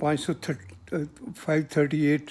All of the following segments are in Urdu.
538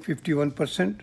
51%,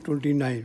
29।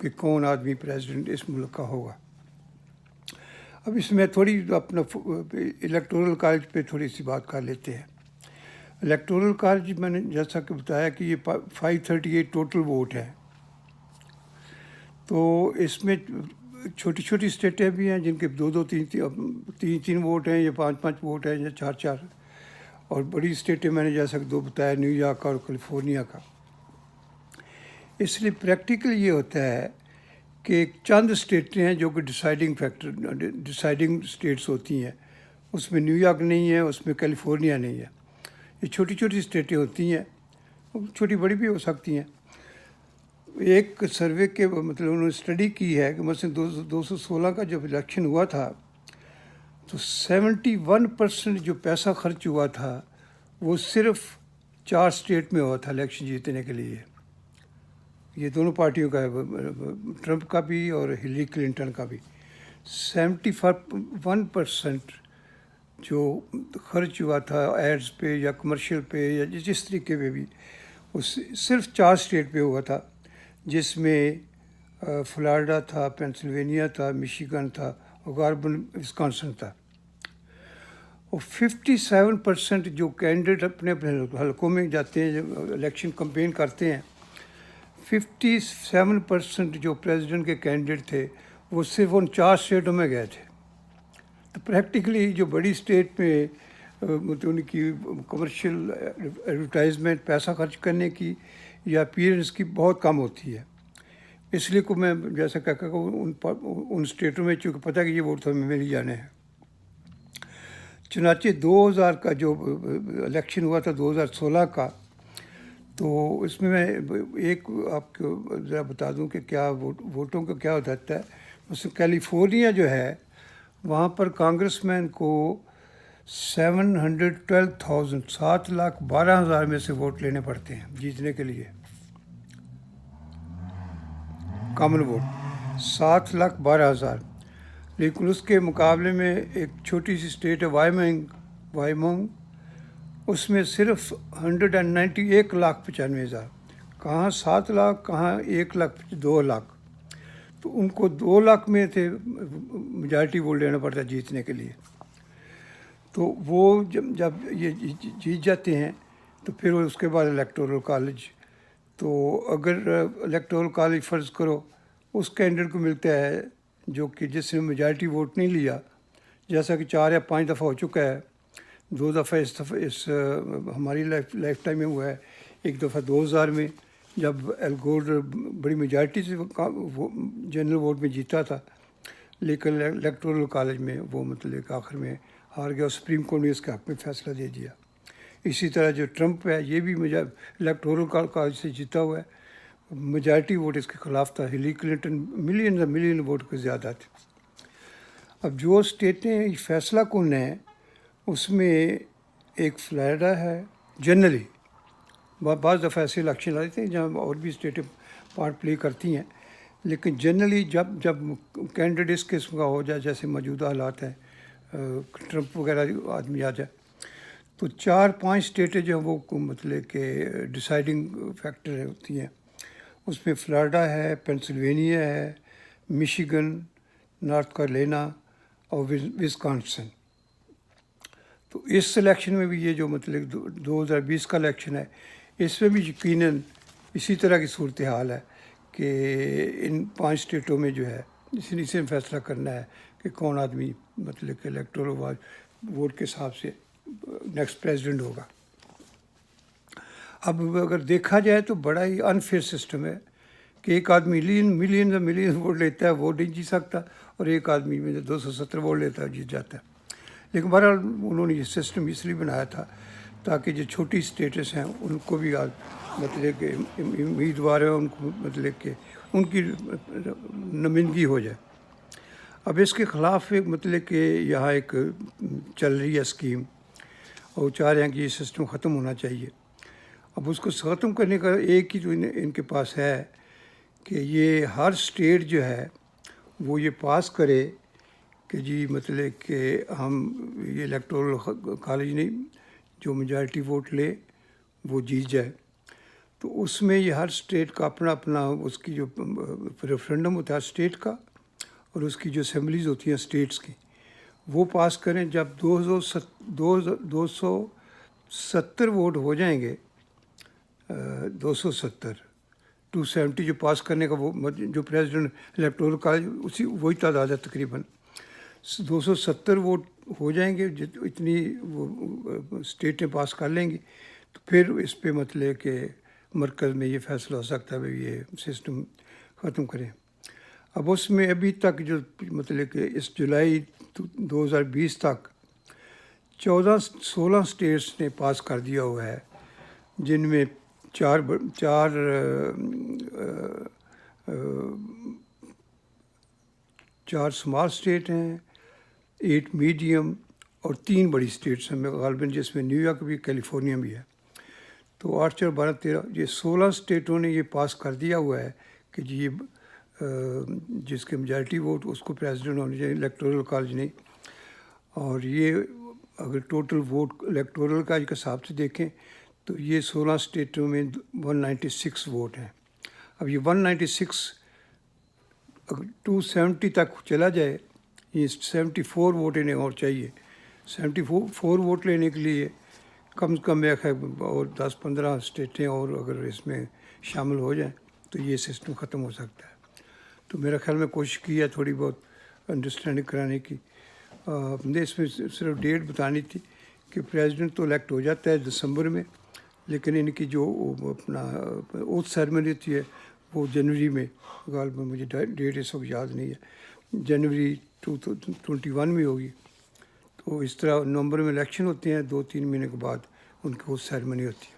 کہ کون آدمی پریزیڈنٹ اس ملک کا ہوگا۔ اب اس میں تھوڑی اپنا الیکٹورل کالج پہ تھوڑی سی بات کر لیتے ہیں۔ الیکٹورل کالج میں نے جیسا کہ بتایا کہ یہ 538 ٹوٹل ووٹ ہے، تو اس میں چھوٹی چھوٹی اسٹیٹیں بھی ہیں جن کے 2 3 ووٹ ہیں، یا 5 ووٹ ہیں، یا 4 اور بڑی اسٹیٹیں میں نے جیسا کہ 2 بتایا، نیو یارک اور کیلیفورنیا کا۔ اس لیے پریکٹیکل یہ ہوتا ہے کہ ایک چند اسٹیٹیں ہیں جو کہ ڈیسائڈنگ اسٹیٹس ہوتی ہیں، اس میں نیو یارک نہیں ہے، اس میں کیلیفورنیا نہیں ہے، یہ چھوٹی چھوٹی اسٹیٹیں ہوتی ہیں، چھوٹی بڑی بھی ہو سکتی ہیں۔ ایک سروے کے مطلب انہوں نے اسٹڈی کی ہے کہ مثلاً 2016 کا جب الیکشن ہوا تھا تو 71% جو پیسہ خرچ ہوا تھا وہ صرف 4 اسٹیٹ میں ہوا تھا الیکشن جیتنے کے لیے۔ یہ دونوں پارٹیوں کا ہے، ٹرمپ کا بھی اور ہلری کلنٹن کا بھی۔ 71% جو خرچ ہوا تھا ایڈز پہ یا کمرشل پہ یا جس طریقے پہ بھی، وہ صرف 4 اسٹیٹ پہ ہوا تھا، جس میں فلوریڈا تھا، پینسلوینیا تھا، میشیگن تھا اور کاربن وسکانسن تھا۔ اور 57% جو کینڈیڈیٹ اپنے اپنے حلقوں میں جاتے ہیں، جو الیکشن کمپین کرتے ہیں، 57% جو پریزیڈنٹ کے کینڈیڈیٹ تھے وہ صرف ان 4 اسٹیٹوں میں گئے تھے۔ تو پریکٹیکلی جو بڑی اسٹیٹ میں مطلب ان کی کمرشل ایڈورٹائزمنٹ، پیسہ خرچ کرنے کی یا اپیئرنس کی بہت کم ہوتی ہے۔ اس لیے کو میں جیسا کہ ان اسٹیٹوں میں چونکہ پتہ کہ یہ ووٹ تو ہمیں مل ہی جانے ہیں۔ چنانچہ 2000 کا جو الیکشن ہوا تھا 2016 کا، تو اس میں ایک آپ کو ذرا بتا دوں کہ کیا ووٹوں کا کیا ہو جاتا ہے۔ مثلا کیلیفورنیا جو ہے وہاں پر کانگریس مین کو 712,000 میں سے ووٹ لینے پڑتے ہیں جیتنے کے لیے، کامن ووٹ 712,000۔ لیکن اس کے مقابلے میں ایک چھوٹی سی اسٹیٹ ہے وائمنگ، اس میں صرف 191,95,000، کہاں 7 لاکھ کہاں 2 لاکھ، تو ان کو 2 لاکھ میں سے میجارٹی ووٹ لینا پڑتا ہے جیتنے کے لیے۔ تو وہ جب یہ جیت جاتے ہیں تو پھر اس کے بعد الیکٹورل کالج، تو اگر الیکٹورل کالج فرض کرو اس کینڈیڈیٹ کو ملتا ہے جو کہ جس نے میجارٹی ووٹ نہیں لیا، جیسا کہ 4 یا 5 دفعہ ہو چکا ہے، 2 دفعہ اس ہماری لائف ٹائم میں ہوا ہے، ایک دفعہ 2000 میں جب ایل گور بڑی میجارٹی سے جنرل ووٹ میں جیتا تھا، لیکن الیکٹورل کالج میں وہ مطلب آخر میں ہار گیا اور سپریم کورٹ نے اس کے حق میں فیصلہ دے دیا۔ اسی طرح جو ٹرمپ ہے یہ بھی الیکٹورل کالج سے جیتا ہوا ہے، میجارٹی ووٹ اس کے خلاف تھا، ہلری کلنٹن ملین ووٹ کو زیادہ تھے۔ اب جو اسٹیٹیں فیصلہ کن ہیں اس میں ایک فلوریڈا ہے، جنرلی بعض دفعہ ایسے الیکشن آتے ہیں جہاں اور بھی اسٹیٹیں پارٹ پلے کرتی ہیں، لیکن جنرلی جب کینڈیڈیٹ اس قسم کا ہو جائے جیسے موجودہ حالات ہیں، ٹرمپ وغیرہ آدمی آ جائے، تو 4-5 اسٹیٹیں جو ہیں وہ مطلب کہ ڈیسائڈنگ فیکٹر ہوتی ہیں۔ اس میں فلوریڈا ہے، پینسلوینیا ہے، میشیگن، نارتھ کیرولینا اور وسکانسن۔ تو اس الیکشن میں بھی یہ جو مطلب 2020 کا الیکشن ہے، اس میں بھی یقیناً اسی طرح کی صورتحال ہے کہ ان 5 اسٹیٹوں میں جو ہے اسی سے فیصلہ کرنا ہے کہ کون آدمی مطلب کہ الیکٹورل ووٹ کے حساب سے نیکسٹ پریزیڈنٹ ہوگا۔ اب اگر دیکھا جائے تو بڑا ہی انفیئر سسٹم ہے کہ ایک آدمی ملین ووٹ لیتا ہے، وہ نہیں جیت سکتا، اور ایک آدمی 270 ووٹ لیتا ہے جیت جاتا ہے۔ لیکن بہرحال انہوں نے یہ سسٹم اس لیے بنایا تھا تاکہ جو چھوٹی اسٹیٹس ہیں ان کو بھی مطلب کہ امیدوار ہیں ان کو مطلب کہ ان کی نمائندگی ہو جائے۔ اب اس کے خلاف ایک مطلب کہ یہاں ایک چل رہی ہے اسکیم، اور چاہ رہے ہیں کہ یہ سسٹم ختم ہونا چاہیے۔ اب اس کو ختم کرنے کا ایک ہی جو ان کے پاس ہے کہ یہ ہر اسٹیٹ جو ہے وہ یہ پاس کرے کہ جی مطلب کہ ہم یہ الیکٹورل کالج نہیں، جو میجارٹی ووٹ لے وہ جیت جائے۔ تو اس میں یہ ہر اسٹیٹ کا اپنا اپنا اس کی جو ریفرینڈم ہوتا ہے اسٹیٹ کا، اور اس کی جو اسمبلیز ہوتی ہیں اسٹیٹس کی، وہ پاس کریں. جب 270 ووٹ ہو جائیں گے، 270 جو پاس کرنے کا، وہ جو پریزیڈنٹ الیکٹورل کالج اسی وہی تعداد ہے تقریباً. 270 ووٹ ہو جائیں گے، اتنی وہ اسٹیٹیں پاس کر لیں گی، تو پھر اس پہ مطلب کہ مرکز میں یہ فیصلہ ہو سکتا ہے بھائی یہ سسٹم ختم کریں. اب اس میں ابھی تک جو مطلب کہ اس جولائی 2020 تک 16 اسٹیٹس نے پاس کر دیا ہوا ہے، جن میں چار اسمال اسٹیٹ ہیں، 8 میڈیم اور 3 بڑی اسٹیٹس ہیں غالباً، جس میں نیو یارک بھی، کیلیفورنیا بھی ہے. تو 8 4 12 13 یہ 16 اسٹیٹوں نے یہ پاس کر دیا ہوا ہے کہ جی جس کے میجارٹی ووٹ اس کو پریزیڈنٹ ہونے چاہیے، الیکٹورل کالج نہیں. اور یہ اگر ٹوٹل ووٹ الیکٹورل کالج کے حساب سے دیکھیں تو یہ 16 اسٹیٹوں میں 196 ووٹ ہیں. اب یہ 196 اگر 270 تک چلا جائے، یہ 74 ووٹ انہیں اور چاہیے. 74 ووٹ لینے کے لیے کم از کم ایک ہے اور 10-15 اسٹیٹیں اور اگر اس میں شامل ہو جائیں تو یہ سسٹم ختم ہو سکتا ہے. تو میرا خیال میں کوشش کی ہے تھوڑی بہت انڈرسٹینڈنگ کرانے کی. نے اس میں صرف ڈیٹ بتانی تھی کہ پریزیڈنٹ تو الیکٹ ہو جاتا ہے دسمبر میں، لیکن ان کی جو اپنا اوتھ سیرمنی ہوتی ہے وہ جنوری میں، غالباً مجھے ڈیٹ اس وقت یاد نہیں ہے، جنوری 2021 میں ہوگی. تو اس طرح نومبر میں الیکشن ہوتے ہیں، 2-3 مہینے کے بعد ان کی اوتھ سیرمنی ہوتی ہے.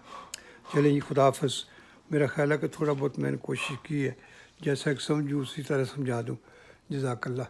چلیں جی، خدا حافظ. میرا خیال ہے کہ تھوڑا بہت میں نے کوشش کی ہے، جیسا کہ سمجھوں اسی طرح سمجھا دوں. جزاک اللہ.